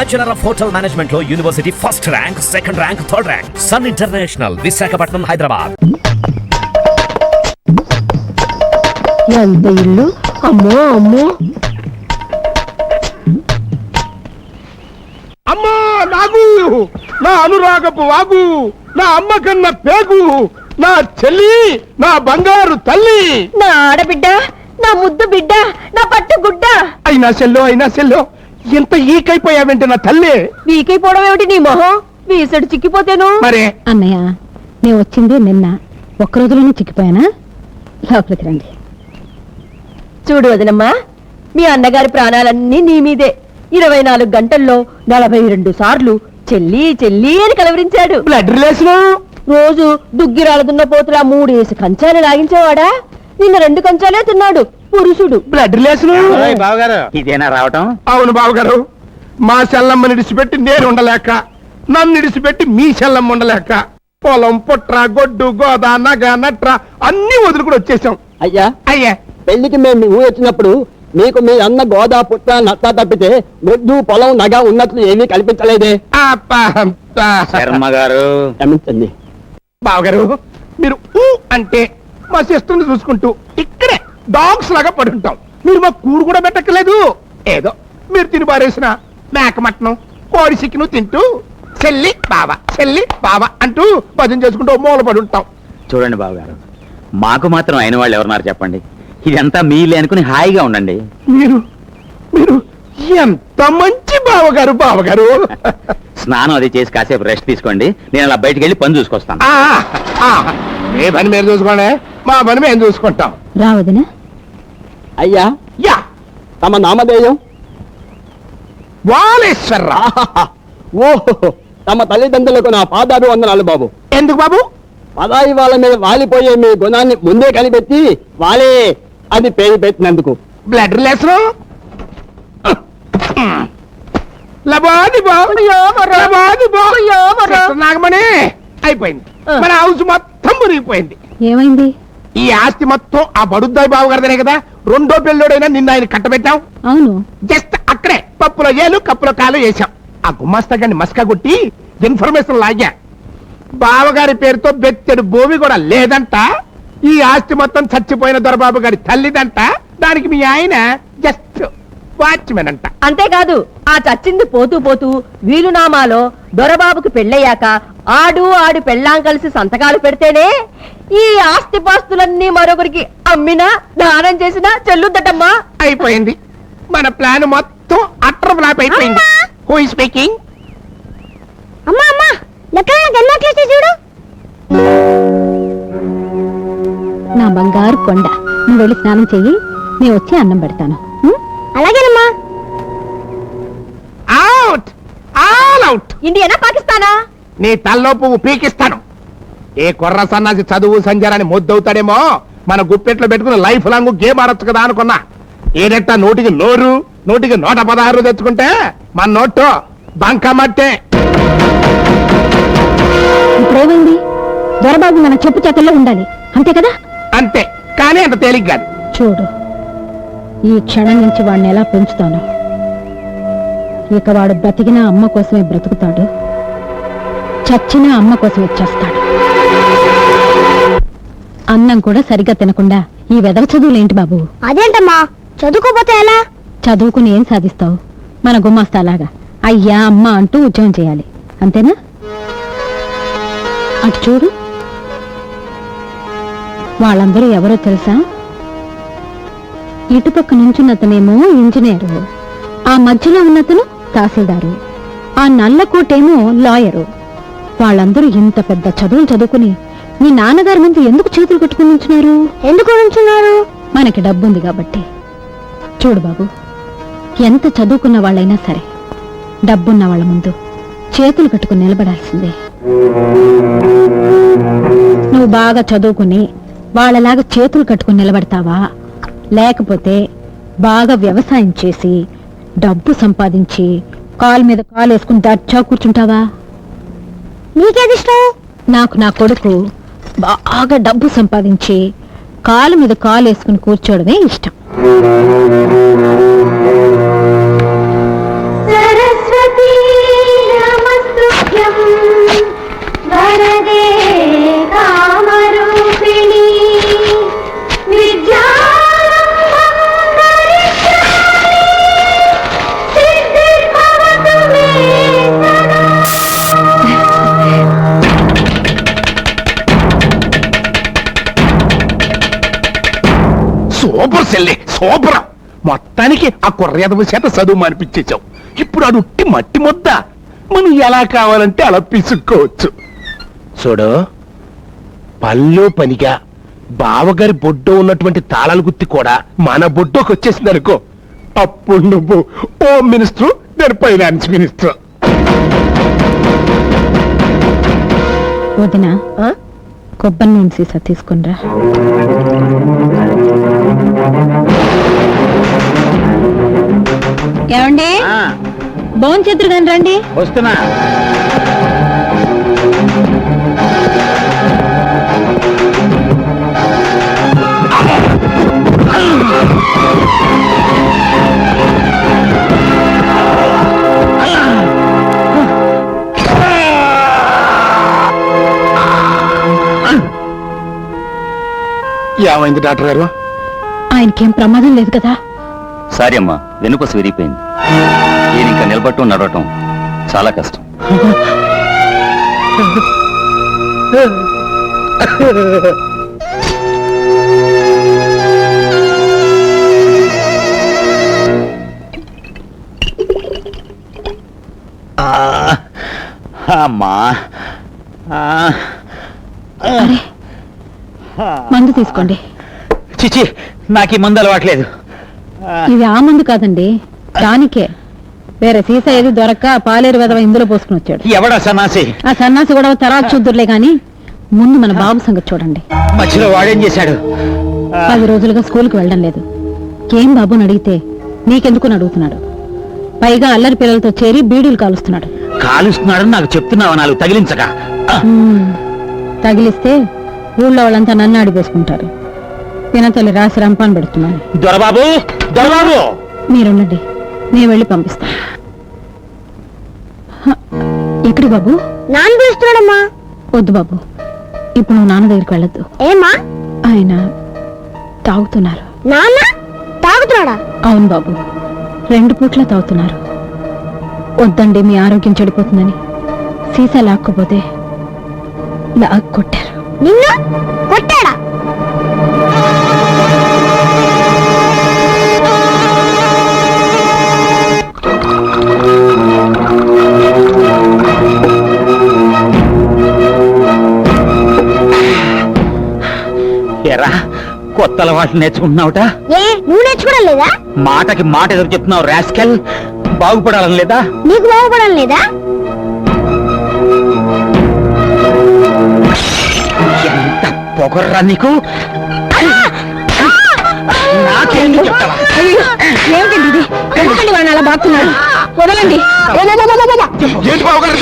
Bachelor of hotel management లో university first rank, second rank, third rank. Sun international, Visakhapatnam, Hyderabad. ఎంత ఇల్లు! అమ్మో అమ్మో అమ్మా నాగు, నా అనురాగపు వాగు, నా అమ్మ కన్న పేగు, నా చెల్లి, నా బంగారు తల్లి, నా ఆడబిడ్డ, నా ముద్దు బిడ్డ, నా పట్టు గుడ్డ. అయినా సెల్లో ఎంత ఈకైపోయావేంటి నా తల్లి? వీకైపోవడం ఏమిటి నీ మొహం? వీసడు చిక్కిపోతేను. మరే అన్నయ్య, నేను వచ్చింది నిన్న, ఒక్క రోజులోనే చిక్కిపోయానా? లోపలికి రండి. చూడు వదినమ్మా, మీ అన్నగారి ప్రాణాలన్నీ నీ మీదే. 24 గంటల్లో 42 సార్లు చెల్లి చెల్లి అని కలవరించాడు. Blood relation. రోజు దుగ్గిరాలదున్న పోతులా 3 కంచాలు లాగించేవాడా? నిన్న 2 కంచాలే తిన్నాడు పురుషుడు. Blood relation. బావగారు, ఇదేనా రావటం? అవును బావగారు, మా చెల్లమ్మని ఇడిచిపెట్టి నేను ఉండలేక, నన్ను ఇడిచిపెట్టి మీ చెల్లమ్మ ఉండలేక, పొలం, పుట్ర, గొడ్డు, గోద, నగ, నట్ర అన్ని వదులుకుని వచ్చేసాం. అయ్యా, పెళ్లికి మేము మీ ఊరు వచ్చినప్పుడు మీకు మీ అన్న గోదా, పుట్ట, నత్త తప్పితే గొడ్డు, పొలం, నగ ఉన్నట్లు ఏమీ కల్పించలేదే. శర్మ గారు, క్షమించండి బావగారు, మీరు అంటే మా సిస్టర్ని చూసుకుంటూ ఇక్కడే డాగ్స్ లాగా పడుంటాం. మీరు మా కూడు కూడా పెట్టక్కలేదు. ఏదో మీరు తిని పారేసిన మేక మటనం, కోడి చికెను తింటూ చెల్లి బావ అంటూ భజన చేసుకుంటూ మూల పడి ఉంటాం. చూడండి బావగారు, మాకు మాత్రం అయిన వాళ్ళు ఎవరున్నారు చెప్పండి? ఇదంతా మీలే అనుకుని హాయిగా ఉండండి. మీరు మీరు ఎంత మంచి బావగారు. స్నానం అది చేసి కాసేపు రెస్ట్ తీసుకోండి. నేను అలా బయటికి వెళ్ళి పని చూసుకొస్తాను. ఏ పని మీరు చూసుకోండి, మా పని మేము చూసుకుంటాం. రావదినా? అయ్యా, యా, తమ నామధేయం? వాలేశ్వరరావు. ఓహో, తమ తల్లిదండ్రులకు నా పాదాభివందనాలు బాబు. ఎందుకు బాబు? పదాయి వాళ్ళ మీద వాలిపోయే మీ గుణాన్ని ముందే కనిపెట్టి వాళ్ళే అది పేరు పెట్టినందుకు. Blood relation. నాగమణి అయిపోయింది. మన హౌస్ మొత్తం మురిగిపోయింది. ఏమైంది? ఈ ఆస్తి మొత్తం ఆ బడుద్దాయి బాబు గారిదనే కదా. రెండో పెళ్ళోడైనా నిన్న ఆయన కట్టబెట్టాం. అవును, జస్ట్ అక్కడే పప్పులో ఏలు కప్పులో కాలు వేశాం. ఆ గుమాస్తా గారిని మస్కా కొట్టి ఇన్ఫర్మేషన్ లాగా బావగారి పేరుతో బెత్తెడు భూమి కూడా లేదంట. ఈ ఆస్తి మొత్తం చచ్చిపోయిన దొరబాబు గారి తల్లిదంట. దానికి మీ ఆయన జస్ట్ వాచ్మెన్ అంట. అంతేకాదు, ఆ చచ్చింది పోతూ పోతూ వీలునామాలో దొరబాబుకి పెళ్ళయ్యాక ఆడు పెళ్ళాం కలిసి సంతకాలు పెడితేనే ఈ ఆస్తి పాస్తులన్నీ మరొకరికి అమ్మినా దానం చేసినా చెల్లుద్దటమ్మా. అయిపోయింది. మన ప్లాన్ మొత్తం అట్టర్ ఫ్లాప్ అయిపోయింది. Who is speaking? అమ్మా అమ్మా, చూడు. నా బంగారు కొండ, నువ్వు వెళ్ళి స్నానం చెయ్యి, నేను వచ్చి అన్నం పెడతాను. అలాగేనమ్మా. Out, all out. ఇండియానా పాకిస్తానా? నీ తల్లో పువ్వు పీకిస్తాను. ఏ కుర్ర సన్నాసి చదువు సంజారాన్ని ముద్దవుతాడేమో, మన గుప్పెట్లో పెట్టుకుని లైఫ్ లాంగ్ గేమ్ ఆడొచ్చు కదా అనుకున్నా. ఏదట్టా నోటికి 116 తెచ్చుకుంటే మన నోటు బంకమట్టే. ఇప్పుడేమైంది? దొరబాబు మన చెప్పు చేతల్లో ఉండాలి, అంతే కదా? అంతే, కానీ అంత తేలిక కాదు. చూడు, ఈ క్షణం నుంచి వాడిని ఎలా పెంచుతాను. ఇక వాడు బ్రతికిన అమ్మ కోసమే బ్రతుకుతాడు, చచ్చిన అమ్మ కోసమే చేస్తాడు. అన్నం కూడా సరిగ్గా తినకుండా ఈ వెదవ చదువులేంటి బాబు? అదేంటమ్మా, చదువుకోపోతే ఎలా? చదువుకుని ఏం సాధిస్తావు? మన గుమాస్తాలాగా అయ్యా అమ్మ అంటూ ఉద్యోగం చేయాలి, అంతేనా? అటు చూడు, వాళ్ళందరూ ఎవరో తెలుసా? ఇటుపక్క నుంచున్నతనేమో ఇంజనీరు, ఆ మధ్యలో ఉన్నతను తహసీల్దారు, ఆ నల్లకోటేమో లాయరు. వాళ్ళందరూ ఇంత పెద్ద చదువులు చదువుకుని మీ నాన్నగారి ముందు ఎందుకు చేతులు కట్టుకుని ఉంచున్నారు? ఎందుకు ఉంచున్నారు? మనకి డబ్బుంది కాబట్టి. చూడు బాబు, ఎంత చదువుకున్న వాళ్ళైనా సరే డబ్బున్న వాళ్ళ ముందు చేతులు కట్టుకుని నిలబడాల్సిందే. నువ్వు బాగా చదువుకుని వాళ్ళలాగా చేతులు కట్టుకుని నిలబడతావా, లేకపోతే బాగా వ్యవసాయం చేసి డబ్బు సంపాదించి కాలు మీద కాలు వేసుకుని దర్జా కూర్చుంటావా? నీకేది ఇష్టం? నాకు నా కొడుకు బాగా డబ్బు సంపాదించి కాలు మీద కాలు వేసుకుని కూర్చోవడమే ఇష్టం. సరస్వతి సెల్లే సూపర్. మొత్తానికి ఆ కుర్రేదవ చేత చదువు మానిపించేశావు. ఇప్పుడు అది ఉట్టి మట్టి ముద్ద, మనం ఎలా కావాలంటే అలా పిసుక్కోవచ్చు. చూడు, పనిలో పనిగా బావగారి బొడ్డో ఉన్నటువంటి తాళాల గుత్తి కూడా మన బొడ్డోకి వచ్చేసింది అనుకో, అప్పుడు నువ్వు హోమ్ మినిస్టర్, నేను ఫైనాన్స్ మినిస్టర్. వదినా కొబ్బరి నూనె సీసా తీసుకునిరా. ఏమండి భోంచేతురు కానీ రండి. వస్తున్నా. ఏమైంది డాక్టర్ గారు? ఆయనకేం ప్రమాదం లేదు కదా? సారీ అమ్మా, వెనుకొస విరిగిపోయింది. ఈయన ఇంకా నిలబట్టం నడవటం చాలా కష్టం. అమ్మా అరే మందు తీసుకోండి. చిచి, నాకు ఈ మందు అలవాట్లేదు. ఇది ఆ మందు కాదండి, దానికే. వేరే సీసా ఏది దొరక్క పాలేరు వెదవ ఇందులో పోసుకుని వచ్చాడు. ఎవడా సన్నాసి? ఆ సన్నాసి కూడా తర్వాత చూద్దురులే గాని ముందు మన బాబు సంగతి చూడండి. మధ్యలో వాడేం చేశాడు? 10 రోజులుగా స్కూల్కి వెళ్ళడం లేదు. ఏం బాబుని అడిగితే నీకెందుకు అడుగుతున్నాడు. పైగా అల్లరి పిల్లలతో చేరి బీడీలు కాలుస్తున్నాడు. కాలుస్తున్నాడని నాకు చెప్తున్నావా? నాలుగు తగిలించక. తగిలిస్తే ఊళ్ళో వాళ్ళంతా నన్ను అడిగేసుకుంటారు. పినతల్లి రాసి రంపాన్ పెడుతున్నాను. దొరబాబు, దొరబాబు, మీరుండండి, నేను వెళ్ళి పంపిస్తాను. ఎక్కడి బాబు? నాన్న పిలుస్తున్నాడమ్మా. వద్దు బాబు, ఇప్పుడు నువ్వు నాన్న దగ్గరికి వెళ్ళొద్దు. ఏమా? ఆయన తాగుతున్నారు. నాన్న తాగుతున్నాడా? అవును బాబు, 2 పూట్ల తాగుతున్నారు. వద్దండి, మీ ఆరోగ్యం చెడిపోతుందని సీసా లాక్కపోతే కొట్టారు. నిన్ను కొట్టాడా? ఎరా, కొత్త అలవాట్లు నేర్చుకుంటున్నావుట? ఏ, నువ్వు నేర్చుకోవడం లేదా? మాటకి మాట ఎదురు చెప్తున్నావు రాస్కెల్. బాగుపడాలని లేదా? నీకు బాగుపడడం లేదా? ఎంత పొగర్రా నీకు! నాకేంటి చెప్తావా? ఏమిటండి ఇది? ఎందుకండి వాడిని అలా బాగుతున్నాడు? వదలండి. ఏంటి బావగారు?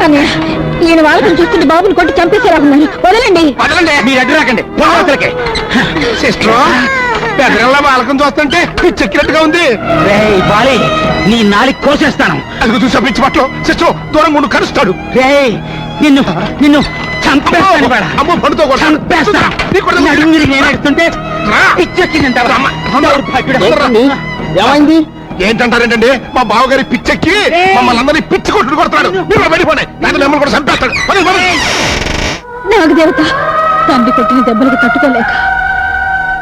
అన్నయ్య, ఈయన వాళ్ళని చూస్తుంటే బాబుని కొట్టి చంపేసేరాకున్నాను. వదలండి. మీరు ఎటు రాకండి. సిస్టర్, పెద్దల బాలకం చూస్తుంటే చెక్కినట్టుగా ఉంది. రేయ్ బాలి, నీ నాలి కోసేస్తాను. అది చూసా పిచ్చి పట్లు. సిస్టర్, దూరం ఉండు, కలుస్తాడు. రేయ్, నిన్ను నిన్ను చంపేస్తాను. కూడా అమ్మో, పండుతో చంపేస్తా. నడుము విరిగి నేను ఎడుతుంటే పిచ్చెక్కిందంటావా? ఏమైంది? ఏంటంటారేంటండి? మా బావగారి పిచ్చెక్కి మమ్మల్ని అందరినీ పిచ్చి కొట్టుడు కొడతాడు. మీరు వెళ్ళిపోండి, నాకు మిమ్మల్ని కూడా చంపేస్తాడు. నాకు దేవత, తండ్రి కొట్టిన దెబ్బలకు తట్టుకోలేక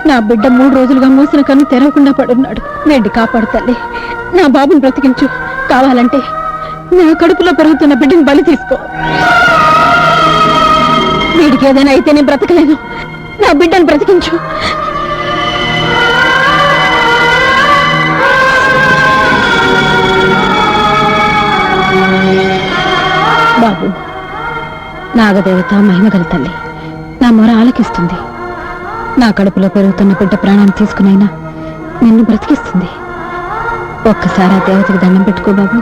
నా బిడ్డ 3 రోజులుగా మూసిన కన్ను తెరవకుండా పడున్నాడు. వెండి కాపాడు తల్లి, నా బాబుని బ్రతికించు. కావాలంటే నా కడుపులో పెరుగుతున్న బిడ్డని బలి తీసుకో. వీడికి ఏదైనా అయితే నేను బ్రతకలేను. నా బిడ్డను బ్రతికించు. బాబు, నాగదేవత మహిమగల తల్లి నా మొర ఆలకిస్తుంది. నా కడుపులో పెరుగుతున్న బిడ్డ ప్రాణాన్ని తీసుకునైనా నిన్ను బ్రతికిస్తుంది. ఒక్కసారి ఆ దేవతకి దండం పెట్టుకో బాబు.